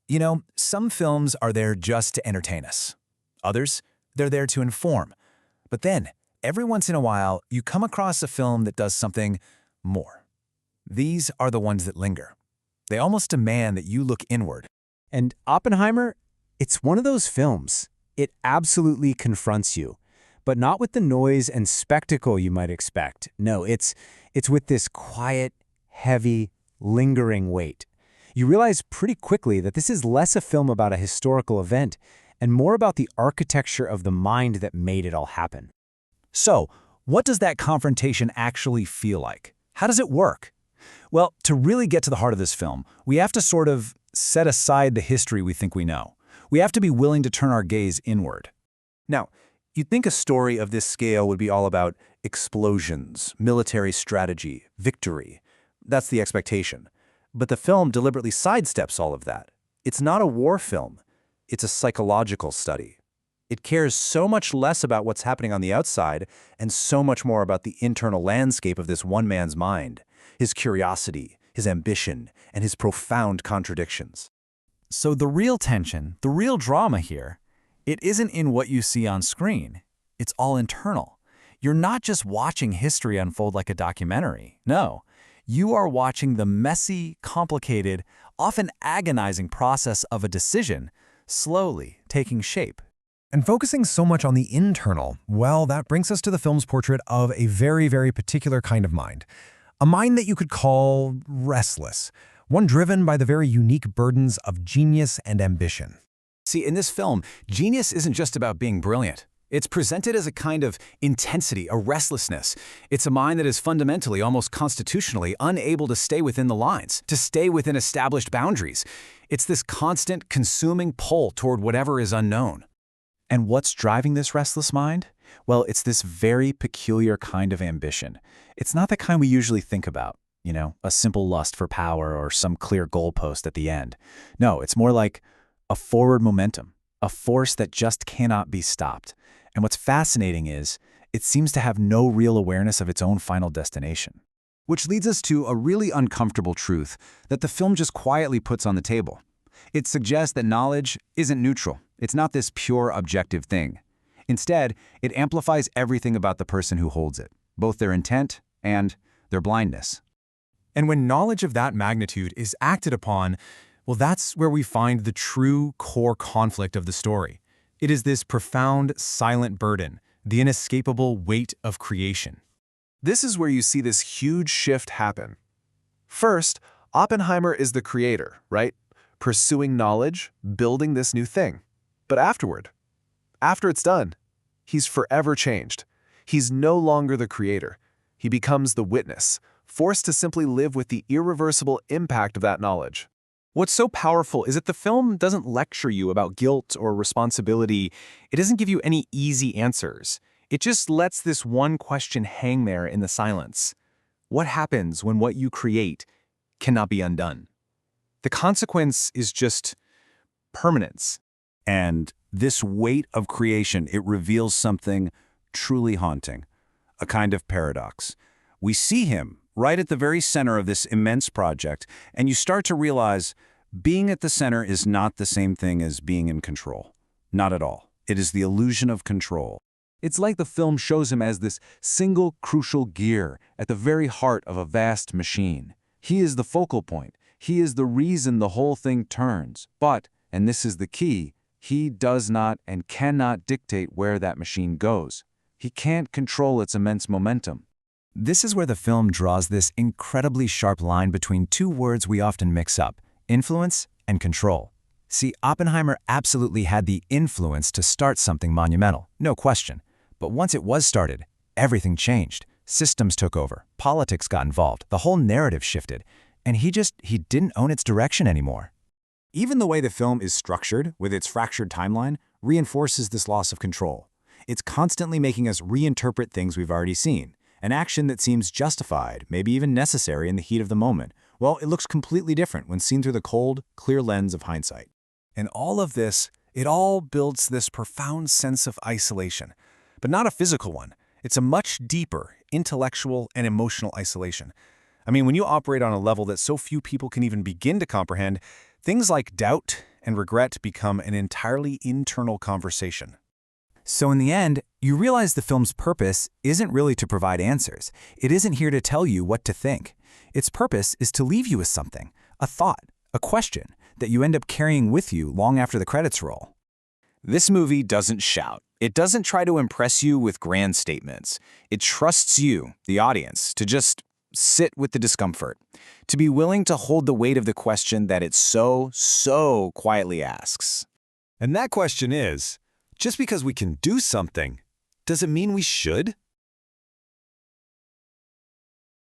You know, some films are there just to entertain us. Others, they're there to inform. But then, every once in a while, you come across a film that does something more. These are the ones that linger. They almost demand that you look inward. And Oppenheimer, it's one of those films. It absolutely confronts you, but not with the noise and spectacle you might expect. No, it's with this quiet, heavy, lingering weight. You realize pretty quickly that this is less a film about a historical event and more about the architecture of the mind that made it all happen. So, what does that confrontation actually feel like? How does it work? Well, to really get to the heart of this film, we have to sort of set aside the history we think we know. We have to be willing to turn our gaze inward. Now, you'd think a story of this scale would be all about explosions, military strategy, victory. That's the expectation. But the film deliberately sidesteps all of that. It's not a war film. It's a psychological study. It cares so much less about what's happening on the outside and so much more about the internal landscape of this one man's mind, his curiosity, his ambition, and his profound contradictions. So the real tension, the real drama here, it isn't in what you see on screen. It's all internal. You're not just watching history unfold like a documentary. No, you are watching the messy, complicated, often agonizing process of a decision slowly taking shape. And focusing so much on the internal, well, that brings us to the film's portrait of a very, very particular kind of mind. A mind that you could call restless, one driven by the very unique burdens of genius and ambition. See, in this film, genius isn't just about being brilliant. It's presented as a kind of intensity, a restlessness. It's a mind that is fundamentally, almost constitutionally, unable to stay within the lines, to stay within established boundaries. It's this constant, consuming pull toward whatever is unknown. And what's driving this restless mind? Well, it's this very peculiar kind of ambition. It's not the kind we usually think about, you know, a simple lust for power or some clear goalpost at the end. No, it's more like a forward momentum, a force that just cannot be stopped. And what's fascinating is, it seems to have no real awareness of its own final destination. Which leads us to a really uncomfortable truth that the film just quietly puts on the table. It suggests that knowledge isn't neutral. It's not this pure objective thing. Instead, it amplifies everything about the person who holds it, both their intent and their blindness. And when knowledge of that magnitude is acted upon, well, that's where we find the true core conflict of the story. It is this profound, silent burden, the inescapable weight of creation. This is where you see this huge shift happen. First, Oppenheimer is the creator, right? Pursuing knowledge, building this new thing. But after it's done, he's forever changed. He's no longer the creator. He becomes the witness, forced to simply live with the irreversible impact of that knowledge. What's so powerful is that the film doesn't lecture you about guilt or responsibility. It doesn't give you any easy answers. It just lets this one question hang there in the silence. What happens when what you create cannot be undone? The consequence is just permanence. And this weight of creation, it reveals something truly haunting, a kind of paradox. We see him right at the very center of this immense project, and you start to realize being at the center is not the same thing as being in control. Not at all. It is the illusion of control. It's like the film shows him as this single crucial gear at the very heart of a vast machine. He is the focal point. He is the reason the whole thing turns. But, and this is the key, he does not and cannot dictate where that machine goes. He can't control its immense momentum. This is where the film draws this incredibly sharp line between two words we often mix up, influence and control. See, Oppenheimer absolutely had the influence to start something monumental, no question. But once it was started, everything changed. Systems took over, politics got involved, the whole narrative shifted, and he didn't own its direction anymore. Even the way the film is structured, with its fractured timeline, reinforces this loss of control. It's constantly making us reinterpret things we've already seen. An action that seems justified, maybe even necessary in the heat of the moment, well, it looks completely different when seen through the cold, clear lens of hindsight. And all of this, it all builds this profound sense of isolation. But not a physical one. It's a much deeper, intellectual and emotional isolation. I mean, when you operate on a level that so few people can even begin to comprehend, things like doubt, and regret become an entirely internal conversation. So in the end, you realize the film's purpose isn't really to provide answers. It isn't here to tell you what to think. Its purpose is to leave you with something, a thought, a question, that you end up carrying with you long after the credits roll. This movie doesn't shout. It doesn't try to impress you with grand statements. It trusts you, the audience, to just sit with the discomfort, to be willing to hold the weight of the question that it so quietly asks. And that question is, just because we can do something, does it mean we should?